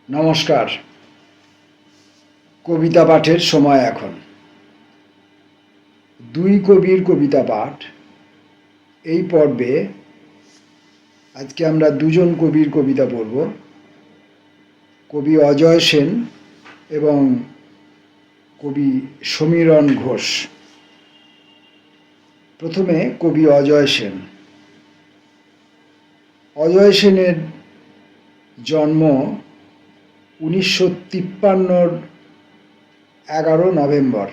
নমস্কার। কবিতা পাঠের সময় এখন। দুই কবির কবিতা পাঠ। এই পর্বে আজকে আমরা দুজন কবির কবিতা পড়ব, কবি অজয় সেন এবং কবি সমীরণ ঘোষ। প্রথমে কবি অজয় সেন। অজয় সেনের জন্ম 1953 11 নভেম্বর।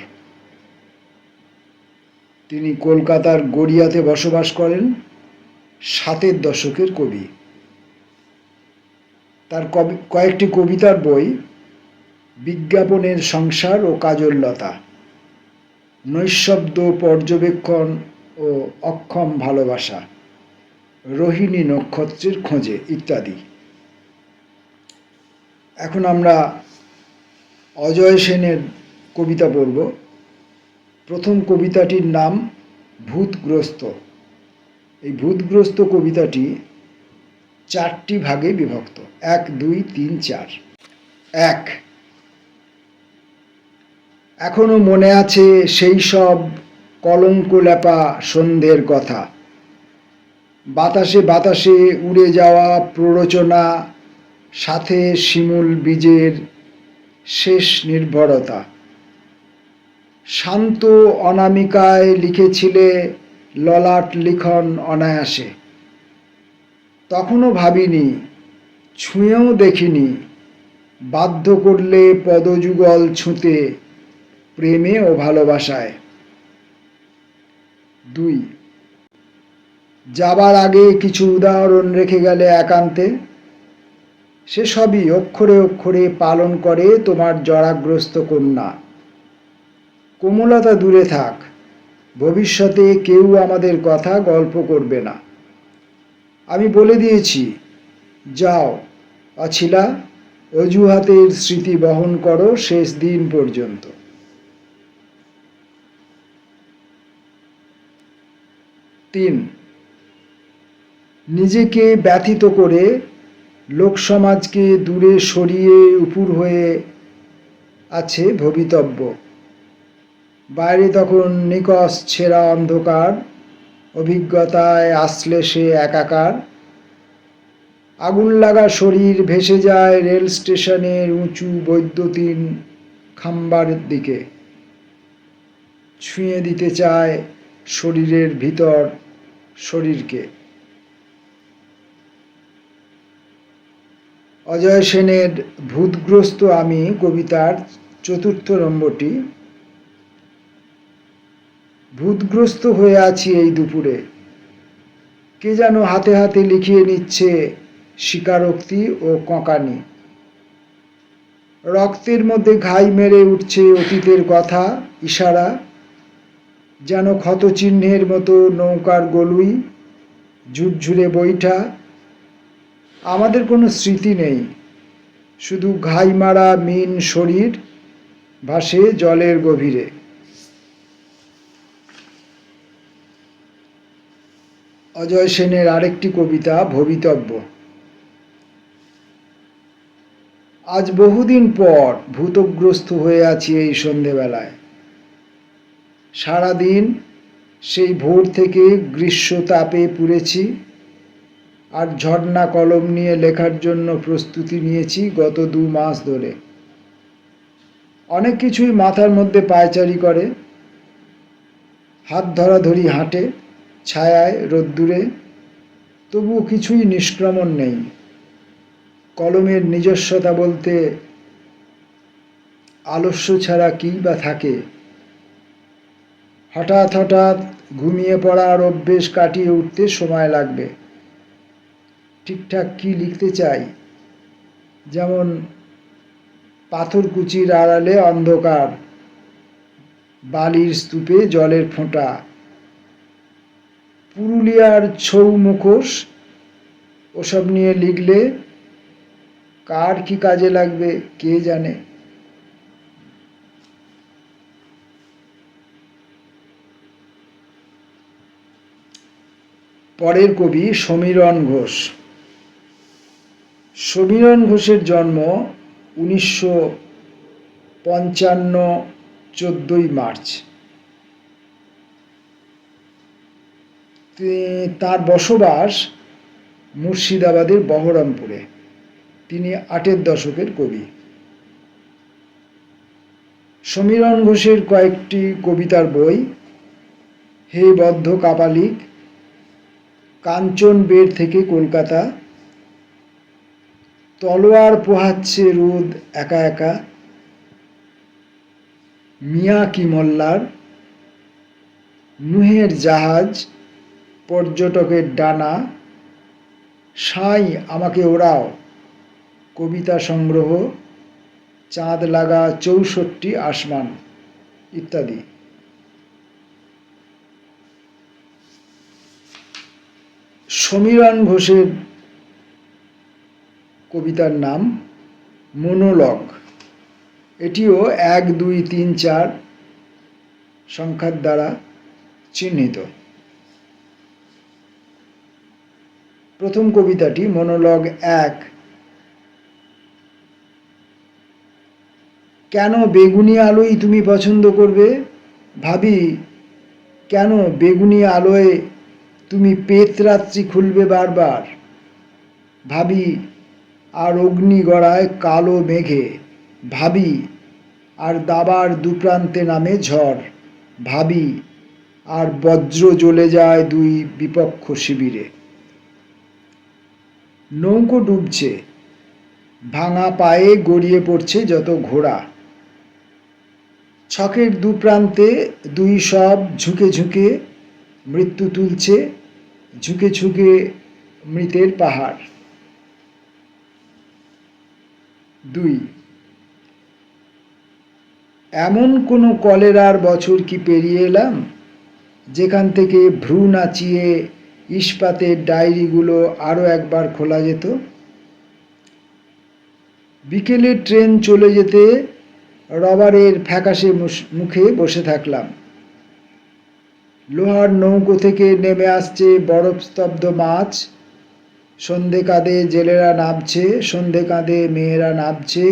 তিনি কলকাতার গড়িয়াতে বসবাস করেন। 7-এর দশকের কবি। তার কয়েকটি কবিতার বই বিজ্ঞাপনের সংসার ও কাজললতা, নৈঃশব্দ পর্যবেক্ষণ ও অক্ষম ভালোবাসা, রোহিণী নক্ষত্রের খোঁজে ইত্যাদি। এখন আমরা অজয় সেনের কবিতা পড়ব। প্রথম কবিতাটির নাম ভূতগ্রস্ত। এই ভূতগ্রস্ত কবিতাটি 4টি ভাগে বিভক্ত: 1, 2, 3, 4। 1। এখনো মনে আছে সেই সব কলঙ্ক লেপা সন্ধ্যের কথা, বাতাসে বাতাসে উড়ে যাওয়া প্ররোচনা, সাথে শিমুল বীজের শেষ নির্ভরতা। শান্ত অনামিকায় লিখেছিলে ললাট লিখন অনায়াসে। তখনও ভাবিনি, ছুঁয়েও দেখিনি, বাধ্য করলে পদযুগল ছুঁতে প্রেমে ও ভালোবাসায়। 2। যাবার আগে কিছু উদাহরণ রেখে গেলে একান্তে, সেসবই অক্ষরে অক্ষরে পালন করে তোমার জরাগ্রস্ত কন্যা। কোমলতা দূরে থাক, ভবিষ্যতে কেউ আমাদের কথা গল্প করবে না। আমি বলে দিয়েছি, যাও অছিলা, অজুহাতের স্মৃতি বহন করো শেষ দিন পর্যন্ত। 3। নিজেকে ব্যথিত করে লোকসমাজকে দূরে সরিয়ে উপুর হয়ে আছে ভবিতব্য। বাইরে তখন নিকষ ছেঁড়া অন্ধকার, অভিজ্ঞতায় আসলে সে একাকার। আগুন লাগা শরীর ভেসে যায় রেল স্টেশনের উঁচু বৈদ্যুতিন খাম্বার দিকে। ছুঁয়ে দিতে চায় শরীরের ভিতর শরীরকে। অজয় সেনের ভূতগ্রস্ত আমি কবিতার 4র্থ নম্বরটি। ভূতগ্রস্ত হয়ে আছি এই দুপুরে, কে যেন হাতে হাতে লিখিয়ে নিচ্ছে স্বীকারোক্তি ও কঁকানি। রক্তের মধ্যে ঘাই মেরে উঠছে অতীতের কথা, ইশারা যেন ক্ষতচিহ্নের মতো নৌকার গলুই, ঝুরঝুরে বৈঠা। আমাদের কোনো স্মৃতি নেই, শুধু ঘাই মারা মিন শরীর ভাসে জলের গভীরে। অজয় সেনের আরেকটি কবিতা ভবিতব্য। আজ বহুদিন পর ভূতগ্রস্ত হয়ে আছি এই সন্ধেবেলায়। সারাদিন সেই ভোর থেকে গ্রীষ্ম তাপে পুড়েছি, আর ঝর্ণা কলম নিয়ে লেখার জন্য প্রস্তুতি নিয়েছি গত 2 মাস ধরে। অনেক কিছুই মাথার মধ্যে পায়চারি করে, হাত ধরাধরি হাঁটে ছায়ায় রোদ্দুরে, তবুও কিছুই নিষ্ক্রমণ নেই। কলমের নিজস্বতা বলতে আলস্য ছাড়া কী বা থাকে। হঠাৎ হঠাৎ ঘুমিয়ে পড়ার অভ্যেস কাটিয়ে উঠতে সময় লাগবে। ঠিকঠাক কি লিখতে চাই, যেমন পাথরকুচির আড়ালে অন্ধকার, বালির স্তূপে জলের ফোঁটা, পুরুলিয়ার ছৌ মুখোশ। ওসব নিয়ে লিখলে কার কি কাজে লাগবে কে জানে। পরের কবি সমীরণ ঘোষ। সমীরণ ঘোষের জন্ম 1955 14ই মার্চ। তার বসবাস মুর্শিদাবাদের বহরমপুরে। তিনি 8-এর দশকের কবি। সমীরণ ঘোষের কয়েকটি কবিতার বই: হে বদ্ধ কাপালিক, কাঞ্চন বের থেকে কলকাতা, তলোয়ার পোহাচ্ছে রোদ একা একা, মিয়া কি মল্লার, নুহের জাহাজ, পর্যটকের ডানা, সাঁই আমাকে ওড়াও, কবিতা সংগ্রহ, চাঁদ লাগা 64 আসমান ইত্যাদি। সমীরণ ঘোষের কবিতার নাম মনোলগ। এটিও 1, 2, 3, 4 সংখ্যার দ্বারা চিহ্নিত। প্রথম কবিতাটি মনোলগ 1। কেন বেগুনি আলোই তুমি পছন্দ করবে? ভাবি কেন বেগুনি আলোয় তুমি পেতরাত্রি খুলবে বারবার? ভাবি আর অগ্নি গড়ায় কালো মেঘে, ভাবি আর দাবার দুপ্রান্তে নামে ঝড়, ভাবি আর বজ্র জ্বলে যায় দুই বিপক্ষ শিবিরে। নৌকো ডুবছে, ভাঙা পায়ে গড়িয়ে পড়ছে যত ঘোড়া, ছকের দুপ্রান্তে দুই সব ঝুঁকে ঝুঁকে মৃত্যু তুলছে, ঝুঁকে ঝুঁকে মৃতের পাহাড়। 2, এমন কোনো কলেরার বছর কি পেরিয়ে এলাম যেখান থেকে ভ্রু নাচিয়ে ইস্পাতের ডায়েরিগুলো আরও একবার খোলা যেত? বিকেলে ট্রেন চলে যেতে রবারের ফ্যাকাশে মুখে বসে থাকলাম। লোহার নৌকো থেকে নেমে আসছে বরফস্তব্ধ মাছ, সন্ধে কাঁধে জেলেরা নামছে, সন্ধে কাঁধে মেয়েরা নামছে,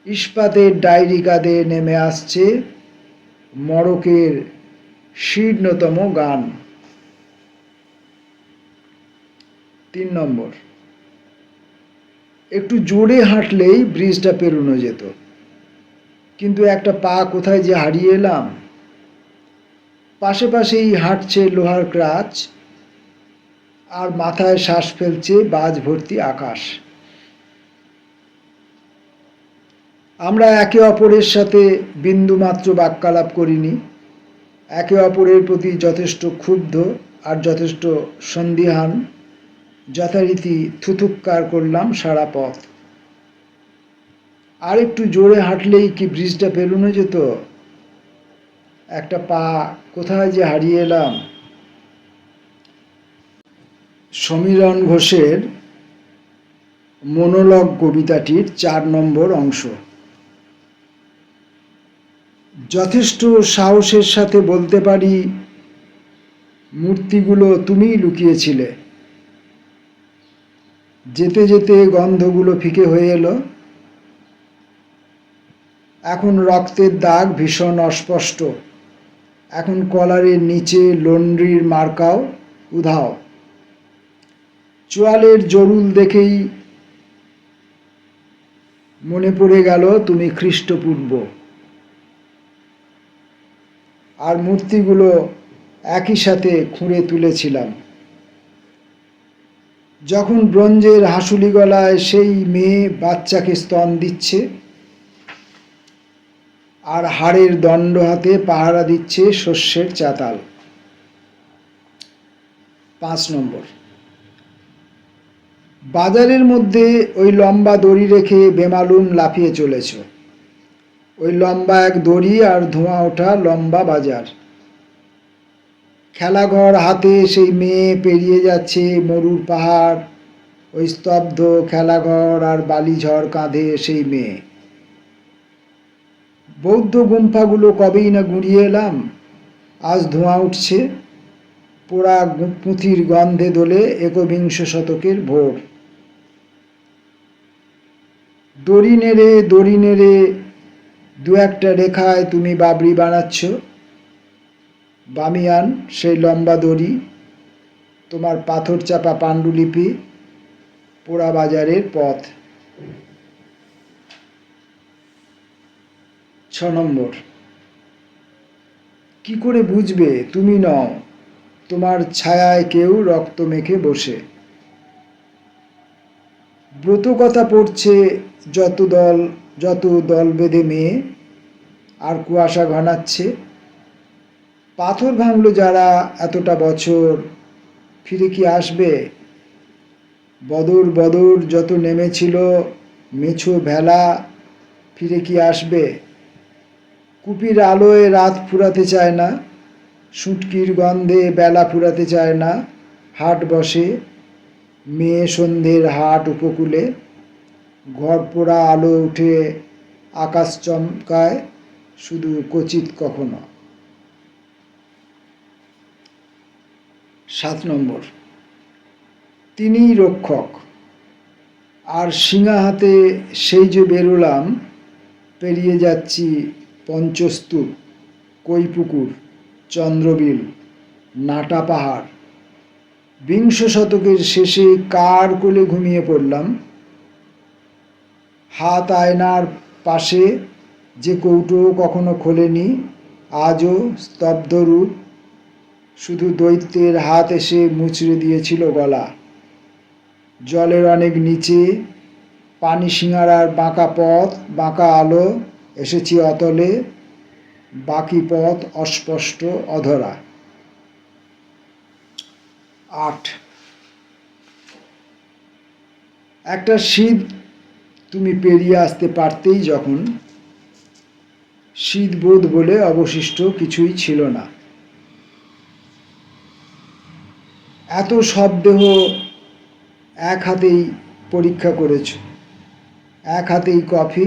ইস্পাতের ডায়েরি কাঁধে নেমে আসছে মড়কের শীর্ণতম গান। 3 নম্বর, একটু জোরে হাঁটলেই ব্রিজটা পেরোনো যেত, কিন্তু একটা পা কোথায় যে হারিয়ে এলাম। পাশে পাশেই হাঁটছে লোহার ক্রাচ, আর মাথায় শ্বাস ফেলছে বাজ ভর্তি আকাশ। আমরা একে অপরের সাথে বিন্দুমাত্র বাক্যালাপ করিনি, একে অপরের প্রতি যথেষ্ট ক্ষুব্ধ আর যথেষ্ট সন্দিহান, যথারীতি থুথুক্কার করলাম সারা পথ। আর একটু জোরে হাঁটলেই কি ব্রিজটা পেরোনো যেত? একটা পা কোথায় যে হারিয়ে এলাম। সমীরণ ঘোষের মনোলগ কবিতাটির 4 নম্বর অংশ। যথেষ্ট সাহসের সাথে বলতে পারি, মূর্তিগুলো তুমিই লুকিয়েছিলে। যেতে যেতে গন্ধগুলো ফিকে হয়ে এলো, এখন রক্তের দাগ ভীষণ অস্পষ্ট, এখন কলারের নিচে লন্ড্রির মার্কাও উধাও। চোয়ালের জরুল দেখেই মনে পড়ে গেল তুমি খ্রিস্টপূর্ব। আর মূর্তিগুলো একই সাথে খুঁড়ে তুলেছিলাম। যখন ব্রোঞ্জের হাসুলি গলায় সেই মেয়ে বাচ্চাকে স্তন দিচ্ছে, আর হাড়ের দণ্ড হাতে পাহারা দিচ্ছে শস্যের চাতাল। 5 নম্বর, বাজারের মধ্যে ওই লম্বা দড়ি রেখে বেমালুম লাফিয়ে চলেছ। ওই লম্বা এক দড়ি আর ধোঁয়া ওঠা লম্বা বাজার। খেলাঘর হাতে সেই মেয়ে পেরিয়ে যাচ্ছে মরুর পাহাড়, ওই স্তব্ধ খেলাঘর আর বালিঝড় কাঁধে সেই মেয়ে। বৌদ্ধ গুম্ফাগুলো কবেই না গুঁড়িয়ে এলাম, আজ ধোঁয়া উঠছে, পোড়া পুঁথির গন্ধে দোলে 21 শতকের ভোর। দড়ি নেড়ে দু একটা রেখায় তুমি বাবরি বানাচ্ছ। বামিয়ান সেই লম্বা দড়ি, তোমার পাথর চাপা পাণ্ডুলিপি, পোড়া বাজারের পথ। 6 নম্বর, কি করে বুঝবে তুমি নও, তোমার ছায়ায় কেউ রক্ত মেখে বসে। ব্রত কথা পড়ছে যত দল বেঁধে মেয়ে, আর কুয়াশা ঘনাচ্ছে। পাথর ভাঙল যারা এতটা বছর, ফিরে কি আসবে? বদর যত নেমেছিল মেছো ভেলা, ফিরে কি আসবে? কুপির আলোয় রাত ফুরাতে চায় না, শুটকির গন্ধে বেলা ফুরাতে চায় না। হাট বসে মেয়ে সন্ধ্যের হাট উপকূলে, ঘর পোড়া আলো উঠে আকাশ চমকায় শুধু কচিত কখনো। 7 নম্বর, তিনিই রক্ষক, আর শিঙা হাতে সেই যে বেরোলাম, পেরিয়ে যাচ্ছি পঞ্চস্তূপ, কৈপুকুর, চন্দ্রবিল, নাটা পাহাড়। বিংশ শতকের শেষে কার কোলে ঘুমিয়ে পড়লাম। হাত আয়নার পাশে, যে কৌটো কখনো খোলেনি, আজও স্তব্ধ রূপ। শুধু দৈত্যের হাত এসে মুচড়ে দিয়েছিল গলা। জলের অনেক নিচে, পানি সিঙারার বাঁকা পথ, বাঁকা আলো, এসেছি অতলে, বাকি পথ অস্পষ্ট অধরা। 8, একটা শীত তুমি পেরিয়ে আসতে পারতেই যখন, শীতবোধ বলে অবশিষ্ট কিছুই ছিল না। এত শবদেহ এক হাতেই পরীক্ষা করেছ, এক হাতেই কফি,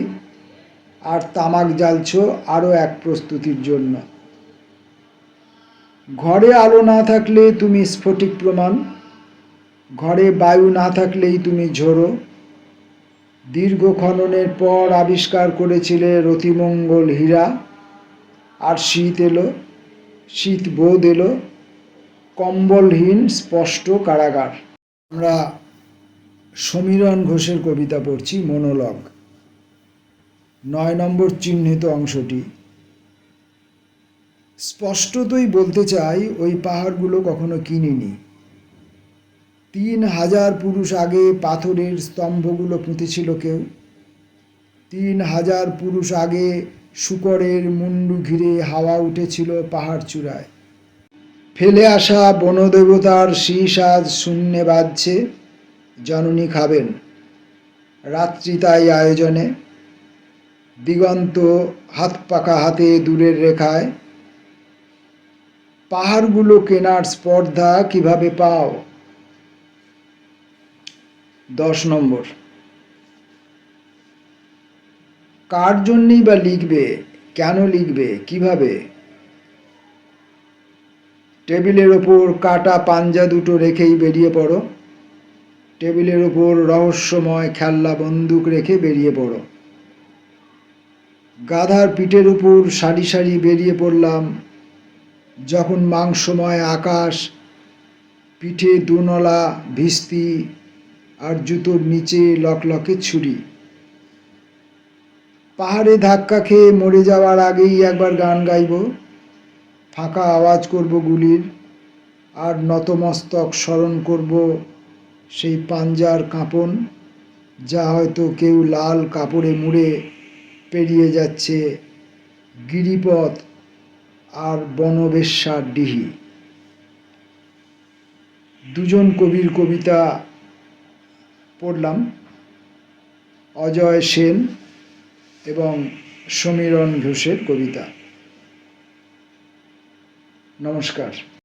আর তামাক জ্বালছ আরও এক প্রস্তুতির জন্য। ঘরে আলো না থাকলে তুমি স্ফটিক প্রমাণ, ঘরে বায়ু না থাকলেই তুমি ঝোড়ো। দীর্ঘ খননের পর আবিষ্কার করেছিলে রতিমঙ্গল হীরা, আর শীত এলো, শীত বোধ এলো, কম্বলহীন স্পষ্ট কারাগার। আমরা সমীরণ ঘোষের কবিতা পড়ছি, মনোলগ। 9 নম্বর চিহ্নিত অংশটি। স্পষ্টতই বলতে চাই, ওই পাহাড়গুলো কখনো কিনিনি। 3000 পুরুষ আগে পাথরের স্তম্ভগুলো পুঁতেছিল কেউ। 3000 পুরুষ আগে শূকরের মুন্ডু ঘিরে হাওয়া উঠেছিল পাহাড় চূড়ায়। ফেলে আসা বনদেবতার শীষ আজ শূন্যে বাজছে, জননী খাবেন। রাত্রি তাই আয়োজনে, দিগন্ত হাত পাকা হাতে দূরের রেখায়। পাহাড়গুলো কেনার স্পর্ধা কিভাবে পাও? 10 নম্বর, কার জন্যই বা লিখবে, কেন লিখবে, কিভাবে? টেবিলের ওপর কাটা পাঞ্জা দুটো রেখেই বেরিয়ে পড়ো। টেবিলের ওপর রহস্যময় খেলনা বন্দুক রেখে বেরিয়ে পড়ো। গাধার পিঠের উপর সারি সারি বেরিয়ে পড়লাম, যখন মাংসময় আকাশ, পিঠে দুনলা ভিস্তি, আর জুতোর নিচে লকলকে ছুরি। পাহাড়ে ধাক্কা খেয়ে মরে যাওয়ার আগেই একবার গান গাইব, ফাঁকা আওয়াজ করব গুলির, আর নতমস্তক স্মরণ করব সেই পাঞ্জার কাঁপন, যা হয়তো কেউ লাল কাপড়ে মুড়ে পেরিয়ে যাচ্ছে গিরিপথ আর বনবেশ্যার ডিহি। 2 কবির কবিতা পড়লাম, অজয় সেন এবং সমীরণ ঘোষের কবিতা। নমস্কার।